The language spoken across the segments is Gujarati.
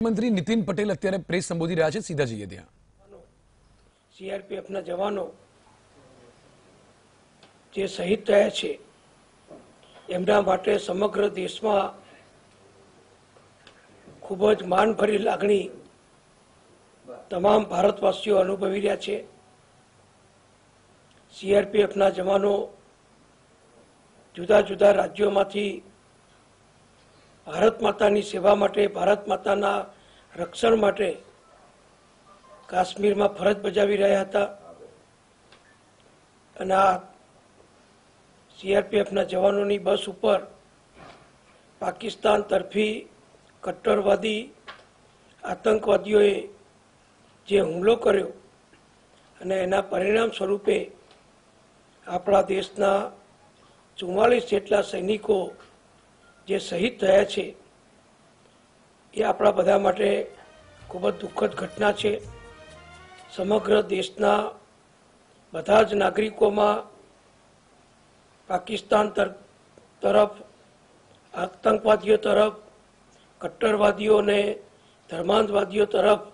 મંત્રી નીતિન પટેલ અત્યારે પ્રેસ સંબોધી રહ્યા છે, સીધા જઈએ ત્યાં। સીઆરપીએફના જવાનો જે શહીદ થયા છે એમના માટે સમગ્ર દેશમાં ખૂબ જ માનભરી લાગણી તમામ ભારતવાસીઓ અનુભવી રહ્યા છે। સીઆરપીએફના જવાનો જુદા જુદા રાજ્યોમાંથી ભારત માતાની સેવા માટે, ભારત માતાના રક્ષણ માટે કાશ્મીરમાં ફરજ બજાવી રહ્યા હતા અને આ સીઆરપીએફના જવાનોની બસ ઉપર પાકિસ્તાન તરફી કટ્ટરવાદી આતંકવાદીઓએ જે હુમલો કર્યો અને એના પરિણામ સ્વરૂપે આપણા દેશના 44 જેટલા સૈનિકો જે શહીદ થયા છે એ આપણા બધા માટે ખૂબ જ દુઃખદ ઘટના છે। સમગ્ર દેશના બધા જ નાગરિકોમાં પાકિસ્તાન તરફ, આતંકવાદીઓ તરફ, કટ્ટરવાદીઓ અને ધર્માંધવાદીઓ તરફ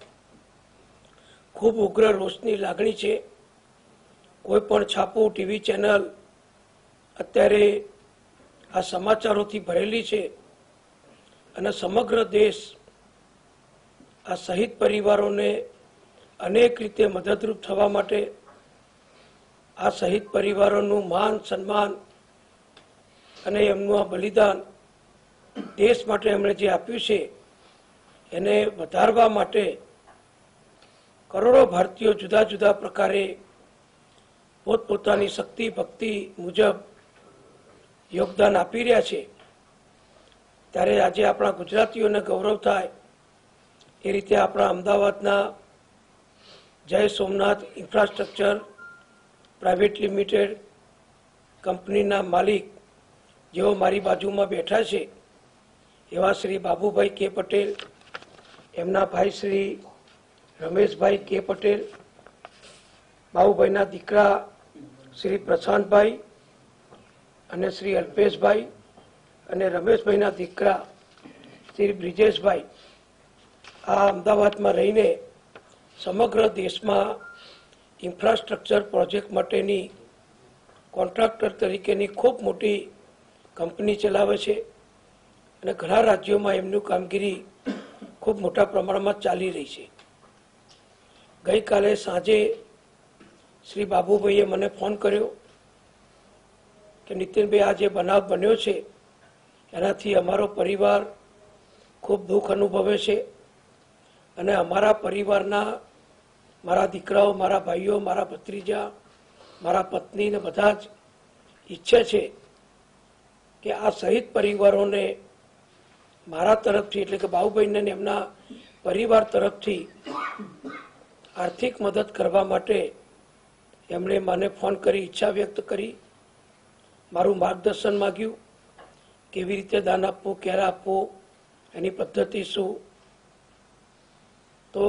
ખૂબ ઉગ્ર રોષની લાગણી છે। કોઈ પણ છાપું, ટીવી ચેનલ અત્યારે આ સમાચારોથી ભરેલી છે અને સમગ્ર દેશ આ શહીદ પરિવારોને અનેક રીતે મદદરૂપ થવા માટે, આ શહીદ પરિવારોનું માન સન્માન અને એમનું આ બલિદાન દેશ માટે એમણે જે આપ્યું છે એને વધારવા માટે કરોડો ભારતીયો જુદા જુદા પ્રકારે પોતપોતાની શક્તિ ભક્તિ મુજબ યોગદાન આપી રહ્યા છે। ત્યારે આજે આપણા ગુજરાતીઓને ગૌરવ થાય એ રીતે આપણા અમદાવાદના જય સોમનાથ ઇન્ફ્રાસ્ટ્રક્ચર પ્રાઇવેટ લિમિટેડ કંપનીના માલિક જેઓ મારી બાજુમાં બેઠા છે એવા શ્રી બાબુભાઈ કે પટેલ, એમના ભાઈ શ્રી રમેશભાઈ કે પટેલ, બાબુભાઈના દીકરા શ્રી પ્રશાંતભાઈ અને શ્રી અલ્પેશભાઈ અને રમેશભાઈના દીકરા શ્રી બ્રિજેશભાઈ આ અમદાવાદમાં રહીને સમગ્ર દેશમાં ઇન્ફ્રાસ્ટ્રક્ચર પ્રોજેક્ટ માટેની કોન્ટ્રાક્ટર તરીકેની ખૂબ મોટી કંપની ચલાવે છે અને ઘણા રાજ્યોમાં એમનું કામગીરી ખૂબ મોટા પ્રમાણમાં ચાલી રહી છે। ગઈકાલે સાંજે શ્રી બાબુભાઈએ મને ફોન કર્યો કે નીતિનભાઈ આ જે બનાવ બન્યો છે એનાથી અમારો પરિવાર ખૂબ દુઃખ અનુભવે છે અને અમારા પરિવારના મારા દીકરાઓ, મારા ભાઈઓ, મારા ભત્રીજા, મારા પત્ની ને બધા જ ઈચ્છે છે કે આ શહીદ પરિવારોને મારા તરફથી એટલે કે બાબુભાઈને એમના પરિવાર તરફથી આર્થિક મદદ કરવા માટે એમણે મને ફોન કરી ઈચ્છા વ્યક્ત કરી, મારું માર્ગદર્શન માગ્યું, કેવી રીતે દાન આપવું, ક્યારે આપવું, એની પદ્ધતિ શું। તો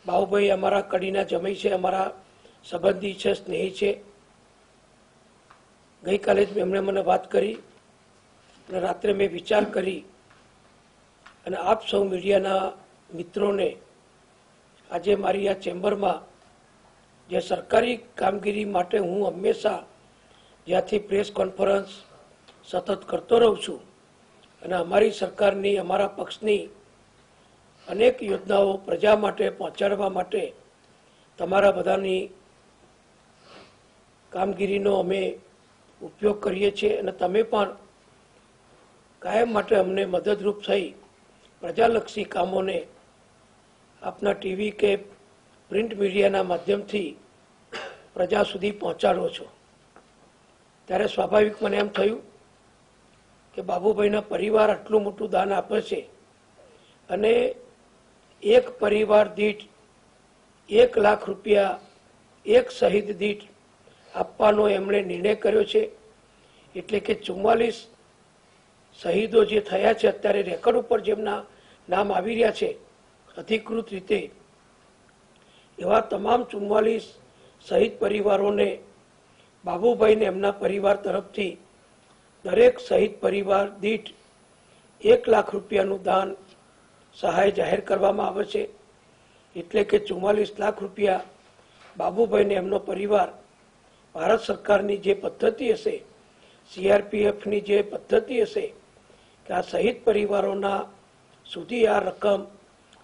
બાબુભાઈ અમારા કડીના જમાઈ છે, અમારા સંબંધી છે, સ્નેહી છે। ગઈકાલે જ એમણે મને વાત કરી અને રાત્રે મેં વિચાર કરી અને આપ સૌ મીડિયાના મિત્રોને આજે મારી આ ચેમ્બરમાં જે સરકારી કામગીરી માટે હું હંમેશા જ્યાંથી પ્રેસ કોન્ફરન્સ સતત કરતો રહું છું અને અમારી સરકારની, અમારા પક્ષની અનેક યોજનાઓ પ્રજા માટે પહોંચાડવા માટે તમારા બધાની કામગીરીનો અમે ઉપયોગ કરીએ છીએ અને તમે પણ કાયમ માટે અમને મદદરૂપ થઈ પ્રજાલક્ષી કામોને આપના ટીવી કે પ્રિન્ટ મીડિયાના માધ્યમથી પ્રજા સુધી પહોંચાડો છો। ત્યારે સ્વાભાવિક મને એમ થયું કે બાબુભાઈના પરિવાર આટલું મોટું દાન આપે છે અને એક પરિવાર દીઠ 1 લાખ રૂપિયા એક શહીદ દીઠ આપવાનો એમણે નિર્ણય કર્યો છે। એટલે કે 44 શહીદો જે થયા છે અત્યારે રેકોર્ડ ઉપર જેમના નામ આવી રહ્યા છે અધિકૃત રીતે, એવા તમામ 44 શહીદ પરિવારોને બાબુભાઈને એમના પરિવાર તરફથી દરેક શહીદ પરિવાર દીઠ 1 લાખ રૂપિયાનું દાન સહાય જાહેર કરવામાં આવે છે, એટલે કે 44 લાખ રૂપિયા બાબુભાઈને એમનો પરિવાર ભારત સરકારની જે પદ્ધતિ હશે, સીઆરપીએફની જે પદ્ધતિ હશે કે આ શહીદ પરિવારોના સુધી આ રકમ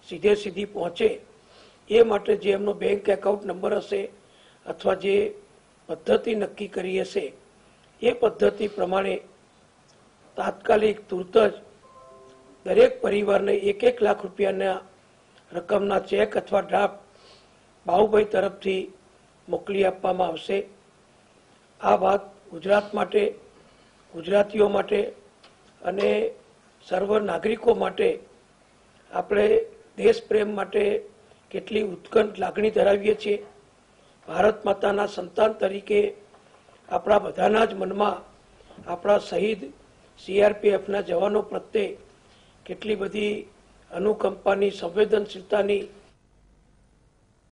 સીધે સીધી પહોંચે એ માટે જે એમનો બેંક એકાઉન્ટ નંબર હશે અથવા જે પદ્ધતિ નક્કી કરી હશે એ પદ્ધતિ પ્રમાણે તાત્કાલિક તુરત જ દરેક પરિવારને 1 લાખ રૂપિયાના રકમના ચેક અથવા ડ્રાફ્ટ બાબુભાઈ તરફથી મોકલી આપવામાં આવશે. આ વાત ગુજરાત માટે, ગુજરાતીઓ માટે અને સર્વ નાગરિકો માટે આપણે દેશ પ્રેમ માટે કેટલી ઉત્કંઠ લાગણી ધરાવીએ છીએ. ભારત માતાના સંતાન તરીકે આપણા બધાના જ મનમાં આપણા શહીદ સીઆરપીએફના જવાનો પ્રત્યે કેટલી બધી અનુકંપાની, સંવેદનશીલતાની